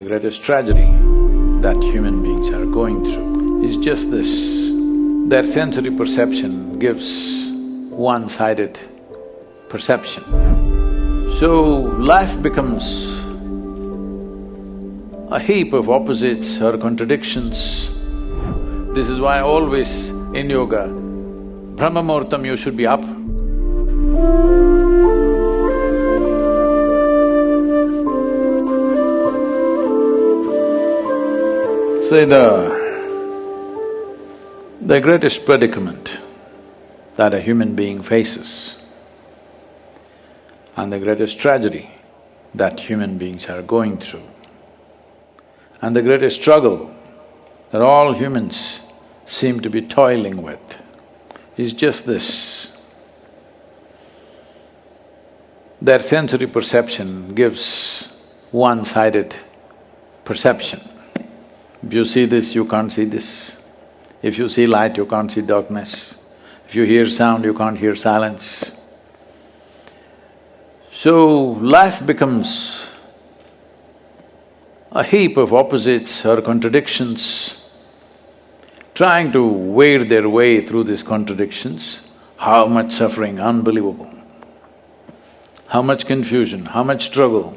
The greatest tragedy that human beings are going through is just this. Their sensory perception gives one-sided perception. So, life becomes a heap of opposites or contradictions. This is why always in yoga, Brahma Muhurtam you should be up. Say the greatest predicament that a human being faces and the greatest tragedy that human beings are going through and the greatest struggle that all humans seem to be toiling with is just this. Their sensory perception gives one-sided perception. If you see this, you can't see this. If you see light, you can't see darkness. If you hear sound, you can't hear silence. So, life becomes a heap of opposites or contradictions. Trying to wade their way through these contradictions, how much suffering, unbelievable. How much confusion, how much struggle.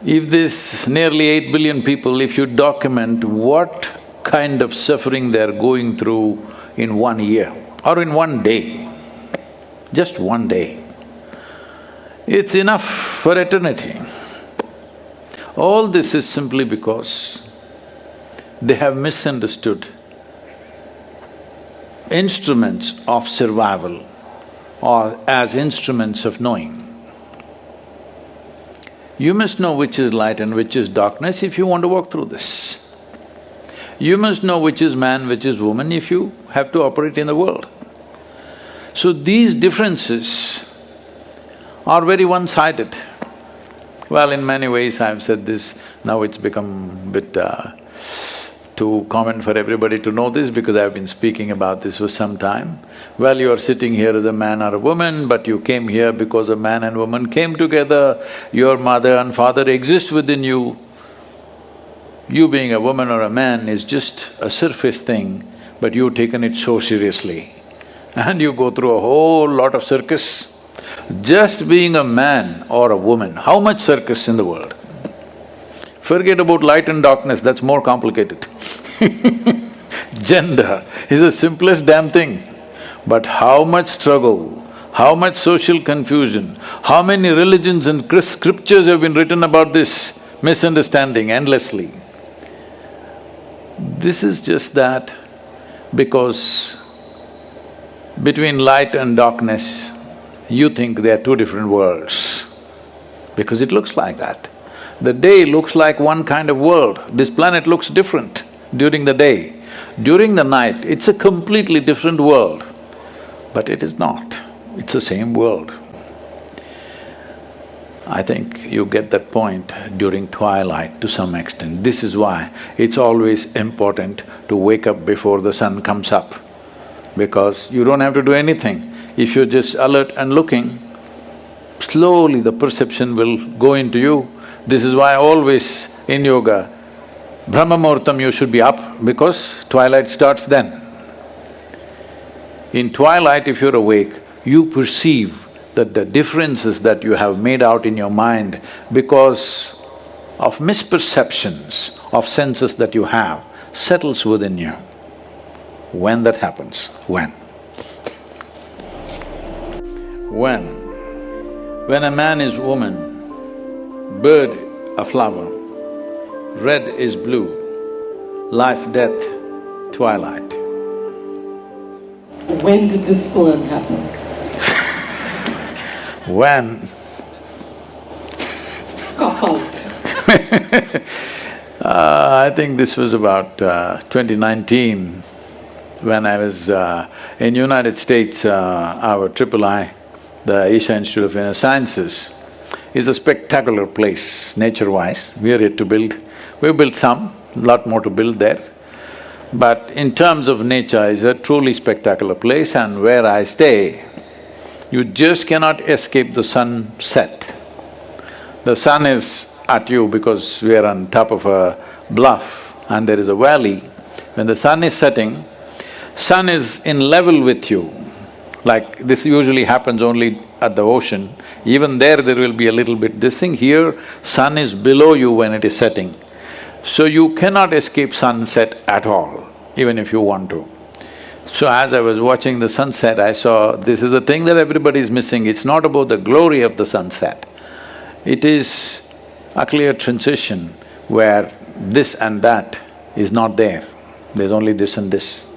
If this nearly 8 billion people, if you document what kind of suffering they're going through in 1 year or in 1 day, just 1 day, it's enough for eternity. All this is simply because they have misunderstood instruments of survival or as instruments of knowing. You must know which is light and which is darkness if you want to walk through this. You must know which is man, which is woman if you have to operate in the world. So these differences are very one-sided. Well, in many ways I've said this, now it's become a bit too common for everybody to know this because I've been speaking about this for some time. Well, you are sitting here as a man or a woman, but you came here because a man and woman came together, your mother and father exist within you. You being a woman or a man is just a surface thing, but you've taken it so seriously. And you go through a whole lot of circus. Just being a man or a woman, how much circus in the world? Forget about light and darkness, that's more complicated. Gender is the simplest damn thing. But how much struggle, how much social confusion, how many religions and scriptures have been written about this misunderstanding endlessly. This is just that because between light and darkness, you think they are two different worlds, because it looks like that. The day looks like one kind of world, this planet looks different during the day. During the night, it's a completely different world, but it is not, it's the same world. I think you get that point during twilight to some extent. This is why it's always important to wake up before the sun comes up, because you don't have to do anything. If you're just alert and looking, slowly the perception will go into you. This is why always in yoga, Brahma Muhurtam you should be up because twilight starts then. In twilight, if you're awake, you perceive that the differences that you have made out in your mind because of misperceptions of senses that you have settles within you. When that happens? When? When a man is woman, bird a flower, red is blue, life, death, twilight. When did this poem happen? When? I think this was about 2019 when I was in United States, our III, the Asia Institute of Inner Sciences, is a spectacular place nature-wise. We are yet to build. We've built some, lot more to build there. But in terms of nature, it's a truly spectacular place, and where I stay, you just cannot escape the sunset. The sun is at you because we are on top of a bluff and there is a valley. When the sun is setting, sun is in level with you. Like this usually happens only at the ocean. Even there will be a little bit… This thing here, sun is below you when it is setting. So you cannot escape sunset at all, even if you want to. So as I was watching the sunset, I saw this is the thing that everybody is missing. It's not about the glory of the sunset. It is a clear transition where this and that is not there. There's only this and this.